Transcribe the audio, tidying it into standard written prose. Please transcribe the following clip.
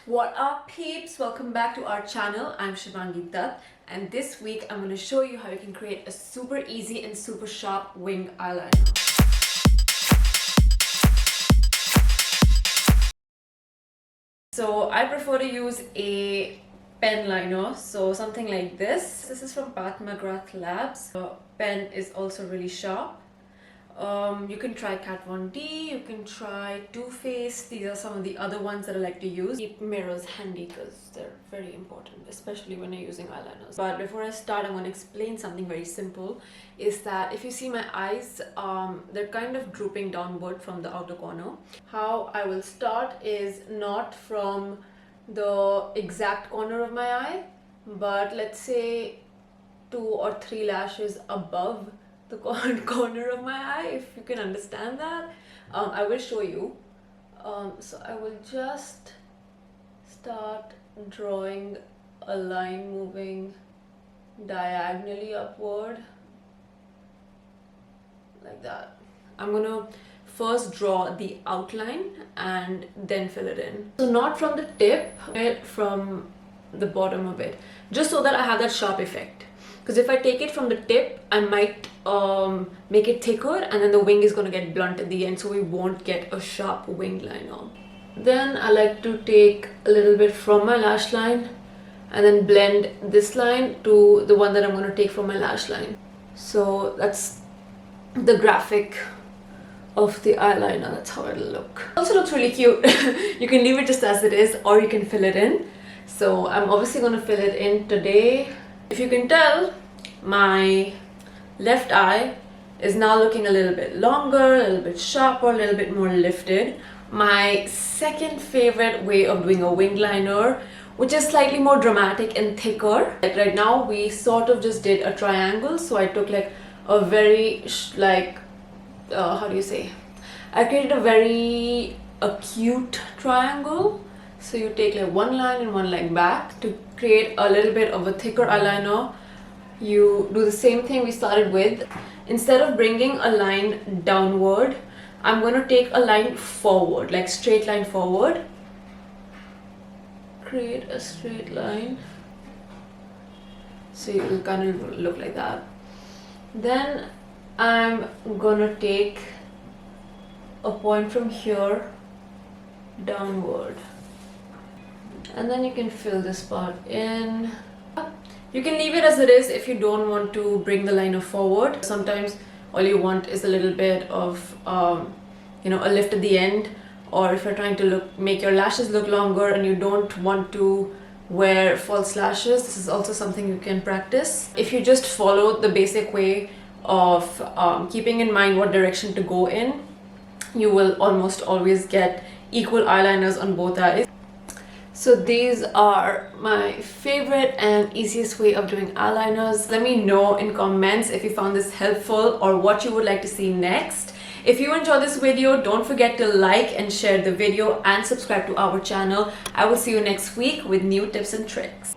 What up peeps, welcome back to our channel. I'm Meenakshi Dutt, and this week I'm going to show you how you can create a super easy and super sharp wing eyeliner. So I prefer to use a pen liner, so something like this. This is from Pat McGrath Labs. The pen is also really sharp. You can try Kat Von D, you can try Too Faced. These are some of the other ones that I like to use. Keep mirrors handy because they're very important, especially when you're using eyeliners. But before I start, I'm going to explain something very simple. Is that if you see my eyes, they're kind of drooping downward from the outer corner. How I will start is not from the exact corner of my eye, but let's say 2 or 3 lashes above the corner of my eye, if you can understand that. I will show you. So I will just start drawing a line moving diagonally upward like that. I'm gonna first draw the outline and then fill it in. So not from the tip, but from the bottom of it, just so that I have that sharp effect. Because if I take it from the tip, I might make it thicker, and then the wing is going to get blunt at the end, so we won't get a sharp wing liner. Then I like to take a little bit from my lash line and then blend this line to the one that I'm going to take from my lash line. So that's the graphic of the eyeliner. That's how it'll look. It also looks really cute. You can leave it just as it is, or you can fill it in. So I'm obviously going to fill it in today. If you can tell, my left eye is now looking a little bit longer, a little bit sharper, a little bit more lifted. My second favorite way of doing a wing liner, which is slightly more dramatic and thicker. Like right now, we sort of just did a triangle, so I took like a very how do you say? I created a very acute triangle. So you take like one line and one line back to create a little bit of a thicker eyeliner. You do the same thing we started with. Instead of bringing a line downward, I'm going to take a line forward, like straight line forward. Create a straight line. So it will kind of look like that. Then I'm going to take a point from here downward. And then you can fill this part in. You can leave it as it is if you don't want to bring the liner forward. Sometimes all you want is a little bit of a lift at the end, or if you're trying to make your lashes look longer and you don't want to wear false lashes, this is also something you can practice. If you just follow the basic way of keeping in mind what direction to go in, you will almost always get equal eyeliners on both eyes. So these are my favorite and easiest way of doing eyeliners. Let me know in comments if you found this helpful or what you would like to see next. If you enjoyed this video, don't forget to like and share the video and subscribe to our channel. I will see you next week with new tips and tricks.